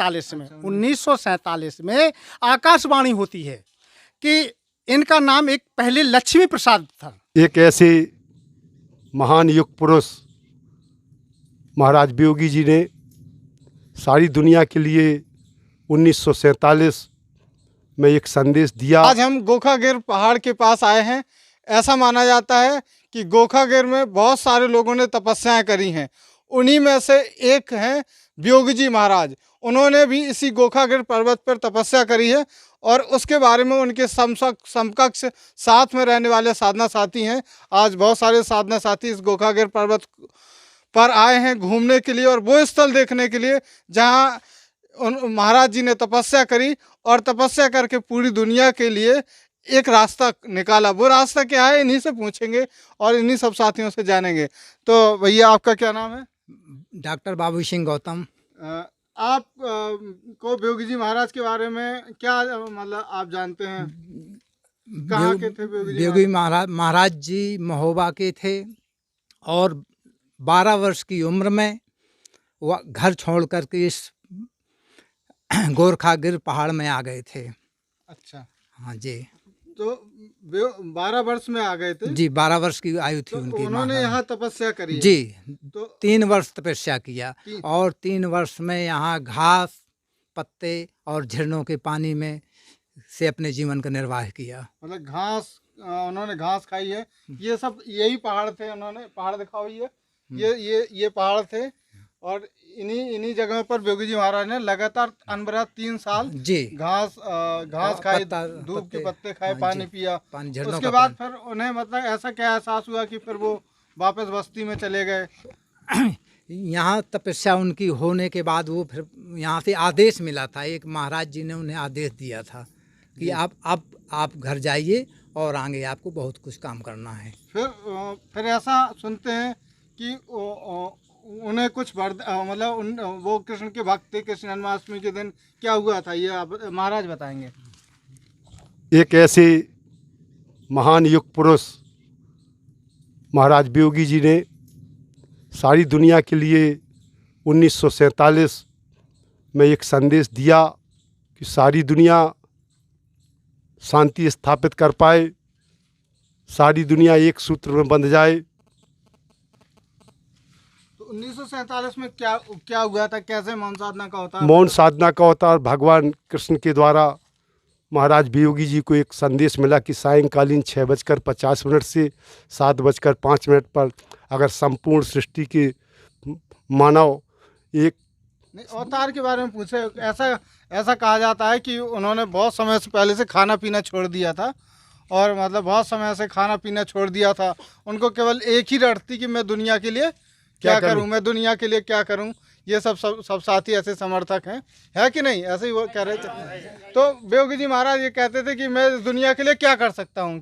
1947 में 1947 में आकाशवाणी होती है कि इनका नाम एक पहले लक्ष्मी प्रसाद था। एक ऐसे महान युग पुरुष महाराज वियोगी जी ने सारी दुनिया के लिए 1947 में एक संदेश दिया। आज हम गोखागिर पहाड़ के पास आए हैं। ऐसा माना जाता है कि गोखागिर में बहुत सारे लोगों ने तपस्याएं करी हैं। उन्हीं में से एक हैं वियोगी जी महाराज। उन्होंने भी इसी गोखागिर पर्वत पर तपस्या करी है और उसके बारे में उनके समकक्ष साथ में रहने वाले साधना साथी हैं। आज बहुत सारे साधना साथी इस गोखागिर पर्वत पर आए हैं घूमने के लिए और वो स्थल देखने के लिए जहाँ महाराज जी ने तपस्या करी और तपस्या करके पूरी दुनिया के लिए एक रास्ता निकाला। वो रास्ता क्या है, इन्हीं से पूछेंगे और इन्हीं सब साथियों से जानेंगे। तो भैया, आपका क्या नाम है? डॉक्टर बाबू सिंह गौतम। आप को वियोगी जी महाराज के बारे में क्या मतलब आप जानते हैं? कहाँ के थे वियोगी महाराज जी महोबा के थे और 12 वर्ष की उम्र में वह घर छोड़ करके इस गोरखागिर पहाड़ में आ गए थे। अच्छा, हाँ जी। तो 12 वर्ष में आ गए थे जी, 12 वर्ष की आयु थी तो उनकी। उन्होंने यहाँ तपस्या करी है। जी, तो 3 वर्ष तपस्या किया और 3 वर्ष में यहाँ घास पत्ते और झरनों के पानी में से अपने जीवन का निर्वाह किया। मतलब घास, उन्होंने घास खाई है। ये सब यही पहाड़ थे, उन्होंने पहाड़ दिखा हुई है। ये पहाड़ थे और इन्हीं जगहों पर वियोगी जी महाराज ने लगातार अनवरत 3 साल जी घास खाई, धूप के पत्ते खाए, पानी पिया। उसके बाद फिर उन्हें मतलब ऐसा क्या एहसास हुआ कि फिर वो वापस बस्ती में चले गए? यहाँ तपस्या उनकी होने के बाद वो फिर यहाँ से आदेश मिला था। एक महाराज जी ने उन्हें आदेश दिया था कि आप घर जाइए और आगे आपको बहुत कुछ काम करना है। फिर ऐसा सुनते हैं कि उन्हें कुछ मतलब वो कृष्ण के भक्त थे। कृष्ण जन्माष्टमी के दिन क्या हुआ था, ये आप महाराज बताएंगे। एक ऐसे महान युग पुरुष महाराज वियोगी जी ने सारी दुनिया के लिए 1947 में एक संदेश दिया कि सारी दुनिया शांति स्थापित कर पाए, सारी दुनिया एक सूत्र में बंध जाए। 1947 में क्या हुआ था? कैसे मौन साधना का अवतार? मौन साधना का अवतार भगवान कृष्ण के द्वारा महाराज वियोगी जी को एक संदेश मिला कि सायंकालीन 6:50 से 7:05 पर अगर संपूर्ण सृष्टि के मानव एक अवतार के बारे में पूछे। ऐसा कहा जाता है कि उन्होंने बहुत समय से पहले से खाना पीना छोड़ दिया था और मतलब बहुत समय से खाना पीना छोड़ दिया था। उनको केवल एक ही रट थी कि मैं दुनिया के लिए क्या करूं, मैं दुनिया के लिए क्या करूं। ये सब साथी ऐसे समर्थक हैं, है कि नहीं? ऐसे ही वो कह रहे थे। तो वियोगी जी महाराज ये कहते थे कि मैं दुनिया के लिए क्या कर सकता हूं।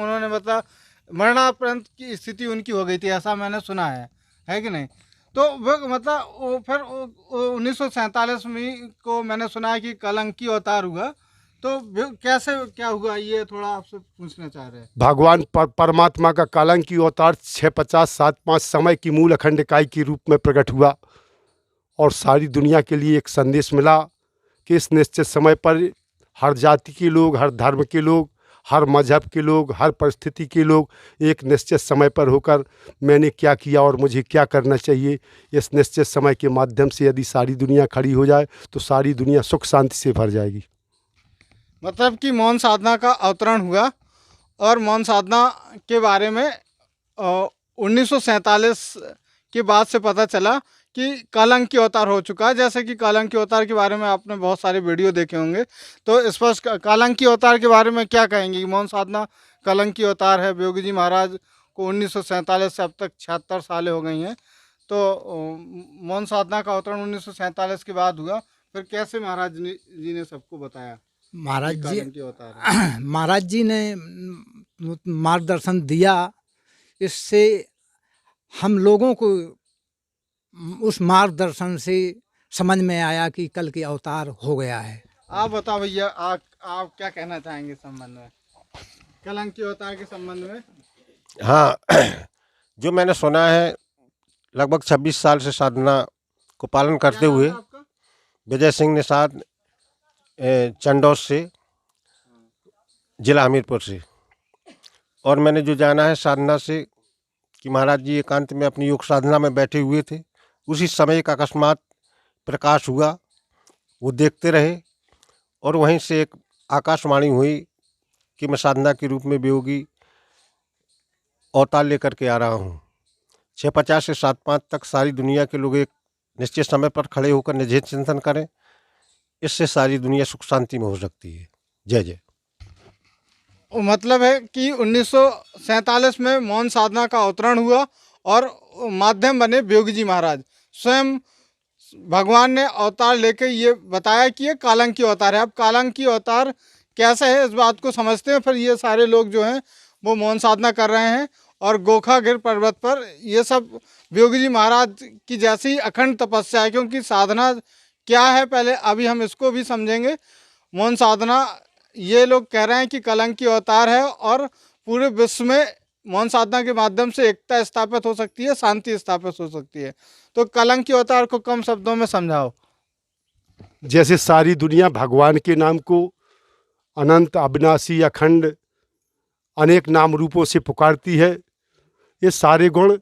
उन्होंने मतलब मरणापरांत की स्थिति उनकी हो गई थी, ऐसा मैंने सुना है कि नहीं? तो वो मतलब फिर 1947 में को मैंने सुना है कि कलंकी अवतार हुआ। तो कैसे क्या हुआ, ये थोड़ा आपसे पूछना चाह रहे हैं। भगवान परमात्मा का कलंकी अवतार 6:50-7:05 समय की मूल अखंड इकाई के रूप में प्रकट हुआ और सारी दुनिया के लिए एक संदेश मिला कि इस निश्चित समय पर हर जाति के लोग, हर धर्म के लोग, हर मजहब के लोग, हर परिस्थिति के लोग एक निश्चित समय पर होकर मैंने क्या किया और मुझे क्या करना चाहिए, इस निश्चित समय के माध्यम से यदि सारी दुनिया खड़ी हो जाए तो सारी दुनिया सुख शांति से भर जाएगी। मतलब कि मौन साधना का अवतरण हुआ और मौन साधना के बारे में 1947 के बाद से पता चला कि कलंकी अवतार हो चुका है। जैसे कि कलंकी अवतार के बारे में आपने बहुत सारे वीडियो देखे होंगे, तो स्पष्ट कलंकी अवतार के बारे में क्या कहेंगे कि मौन साधना कलंकी अवतार है? वियोगी जी महाराज को 1947 से अब तक 76 सालें हो गई हैं। तो मौन साधना का अवतरण 1947 के बाद हुआ। फिर कैसे महाराज जी ने सबको बताया? महाराज जी ने मार्गदर्शन दिया। इससे हम लोगों को उस मार्गदर्शन से समझ में आया कि कल के अवतार हो गया है। आप बताओ भैया, आप क्या कहना चाहेंगे संबंध में, कलंकी अवतार के संबंध में? हाँ, जो मैंने सुना है, लगभग 26 साल से साधना को पालन करते हुए विजय सिंह निषाद, चंडौस से, जिला हमीरपुर से। और मैंने जो जाना है साधना से कि महाराज जी एकांत में अपनी योग साधना में बैठे हुए थे, उसी समय एक अकस्मात प्रकाश हुआ, वो देखते रहे और वहीं से एक आकाशवाणी हुई कि मैं साधना के रूप में वियोगी अवतार लेकर के आ रहा हूँ। 6:50 से 7:05 तक सारी दुनिया के लोग एक निश्चित समय पर खड़े होकर निजी चिंतन करें, इससे सारी दुनिया सुख शांति में हो सकती है। जय जय। मतलब है कि 1947 में मौन साधना का अवतरण हुआ और माध्यम बने वियोगी जी महाराज। स्वयं भगवान ने अवतार लेके ये बताया कि ये कालंकी अवतार है। अब कालंकी अवतार कैसा है इस बात को समझते हैं। फिर ये सारे लोग जो हैं वो मौन साधना कर रहे हैं और गोखागिर पर्वत पर ये सब वियोगी जी महाराज की जैसी अखंड तपस्या है। क्योंकि साधना क्या है पहले अभी हम इसको भी समझेंगे। मौन साधना ये लोग कह रहे हैं कि कलंकी अवतार है और पूरे विश्व में मौन साधना के माध्यम से एकता स्थापित हो सकती है, शांति स्थापित हो सकती है। तो कलंकी अवतार को कम शब्दों में समझाओ। जैसे सारी दुनिया भगवान के नाम को अनंत, अविनाशी, अखंड अनेक नाम रूपों से पुकारती है, ये सारे गुण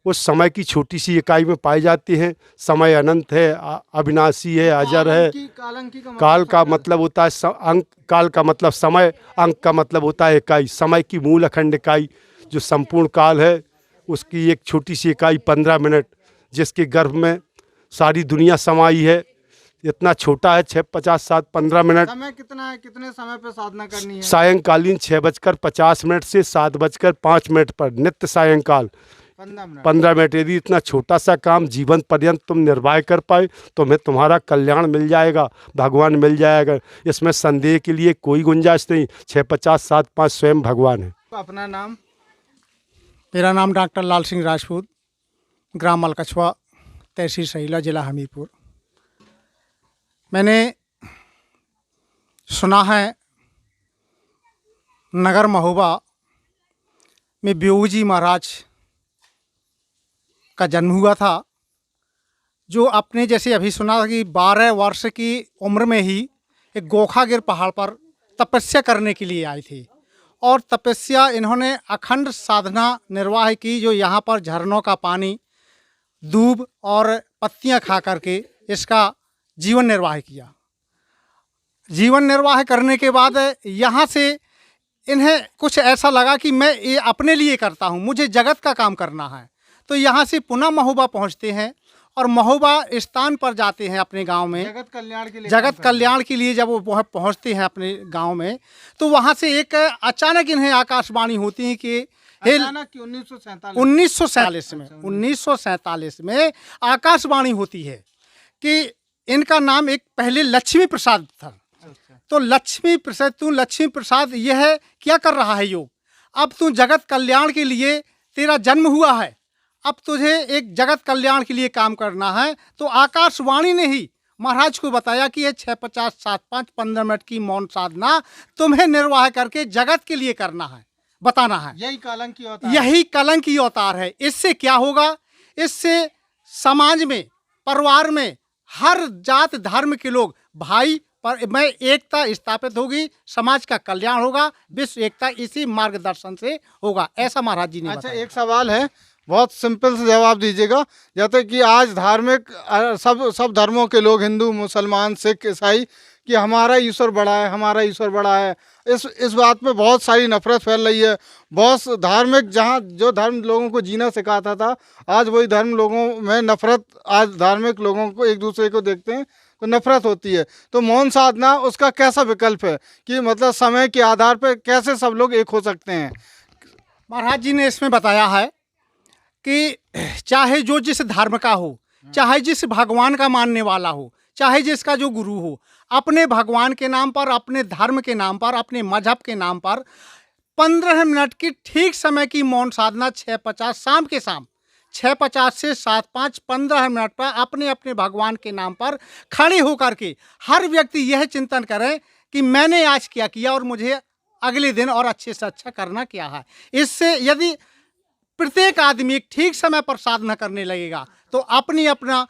उस समय की छोटी सी इकाई में पाए जाते हैं। समय अनंत है, अविनाशी है, अजर है। काल का मतलब होता है अंक, काल का मतलब समय, अंक का मतलब होता है इकाई। समय की मूल अखंड इकाई जो संपूर्ण काल है, उसकी एक छोटी सी इकाई 15 मिनट, जिसके गर्भ में सारी दुनिया समाई है। इतना छोटा है 6:50 7 15 मिनट। समय कितना है, कितने समय पे साधना करनी है? सायंकालीन 6:50 से 7:05 पर नित्य सायंकाल 15 मिनट। यदि इतना छोटा सा काम जीवन पर्यंत तुम निर्वाह कर पाए तो तुम्हारा कल्याण मिल जाएगा, भगवान मिल जाएगा। इसमें संदेह के लिए कोई गुंजाइश नहीं। 6:50 7:05 स्वयं भगवान है। अपना नाम? मेरा नाम डॉक्टर लाल सिंह राजपूत, ग्राम मलकछुआ, तहसील सहीला, जिला हमीरपुर। मैंने सुना है नगर महोबा में वियोगी जी महाराज का जन्म हुआ था, जो अपने जैसे अभी सुना था कि 12 वर्ष की उम्र में ही एक गोखागिर पहाड़ पर तपस्या करने के लिए आए थे। और तपस्या इन्होंने अखंड साधना निर्वाह की, जो यहाँ पर झरनों का पानी, दूब और पत्तियाँ खा करके इसका जीवन निर्वाह किया। जीवन निर्वाह करने के बाद यहाँ से इन्हें कुछ ऐसा लगा कि मैं ये अपने लिए करता हूँ, मुझे जगत का काम करना है। तो यहाँ से पुनः महोबा पहुँचते हैं और महोबा स्थान पर जाते हैं अपने गांव में जगत कल्याण के लिए। जगत कल्याण के लिए जब वो पहुँचते हैं अपने गांव में, तो वहाँ से एक अचानक इन्हें आकाशवाणी होती है कि अचानक 1947 में आकाशवाणी होती है कि इनका नाम एक पहले लक्ष्मी प्रसाद था। तो लक्ष्मी प्रसाद, तू लक्ष्मी प्रसाद यह क्या कर रहा है योग? अब तू जगत कल्याण के लिए तेरा जन्म हुआ है, अब तुझे एक जगत कल्याण के लिए काम करना है। तो आकाशवाणी ने ही महाराज को बताया कि ये 6:50 7:05 15 मिनट की मौन साधना तुम्हें निर्वाह करके जगत के लिए करना है, बताना है। यही कलंकी अवतार, यही कलंकी अवतार है। इससे क्या होगा? इससे समाज में, परिवार में, हर जात धर्म के लोग भाई पर में एकता स्थापित होगी, समाज का कल्याण होगा, विश्व एकता इसी मार्गदर्शन से होगा, ऐसा महाराज जी ने अच्छा, बताया। एक सवाल है, बहुत सिंपल से जवाब दीजिएगा। जैसे कि आज धार्मिक सब धर्मों के लोग, हिंदू, मुसलमान, सिख, ईसाई, कि हमारा ईश्वर बड़ा है, हमारा ईश्वर बड़ा है। इस बात पे बहुत सारी नफरत फैल रही है। बहुत धार्मिक, जहाँ जो धर्म लोगों को जीना सिखाता था, आज वही धर्म लोगों में नफरत, आज धार्मिक लोगों को एक दूसरे को देखते हैं तो नफरत होती है। तो मौन साधना उसका कैसा विकल्प है कि मतलब समय के आधार पर कैसे सब लोग एक हो सकते हैं? महाराज जी ने इसमें बताया है कि चाहे जो जिस धर्म का हो, चाहे जिस भगवान का मानने वाला हो, चाहे जिसका जो गुरु हो, अपने भगवान के नाम पर, अपने धर्म के नाम पर, अपने मजहब के नाम पर 15 मिनट की ठीक समय की मौन साधना 6:50 शाम के शाम 6:50 से 7:05 15 मिनट पर अपने अपने भगवान के नाम पर खड़े होकर के हर व्यक्ति यह चिंतन करे कि मैंने आज क्या किया और मुझे अगले दिन और अच्छे से अच्छा करना क्या है। इससे यदि प्रत्येक आदमी एक ठीक समय पर साधना करने लगेगा तो अपना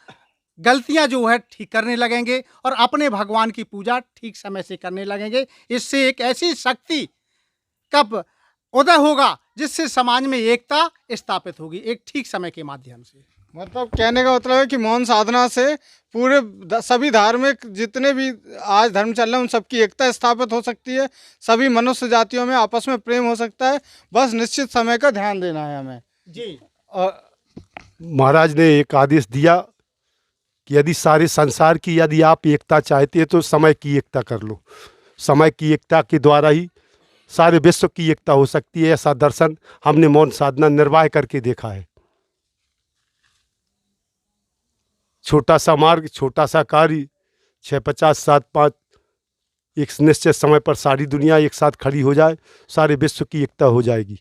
गलतियां जो है ठीक करने लगेंगे और अपने भगवान की पूजा ठीक समय से करने लगेंगे। इससे एक ऐसी शक्ति कब उदय होगा जिससे समाज में एकता स्थापित होगी एक ठीक समय के माध्यम से। मतलब कहने का मतलब है कि मौन साधना से पूरे सभी धार्मिक जितने भी आज धर्म चल रहे हैं उन सबकी एकता स्थापित हो सकती है, सभी मनुष्य जातियों में आपस में प्रेम हो सकता है, बस निश्चित समय का ध्यान देना है हमें जी। और महाराज ने एक आदेश दिया कि यदि सारे संसार की यदि आप एकता चाहते हैं तो समय की एकता कर लो। समय की एकता के द्वारा ही सारे विश्व की एकता हो सकती है। ऐसा दर्शन हमने मौन साधना निर्वाह करके देखा है। छोटा सा मार्ग, छोटा सा कार्य, 6-50-7-5 एक निश्चित समय पर सारी दुनिया एक साथ खड़ी हो जाए, सारे विश्व की एकता हो जाएगी।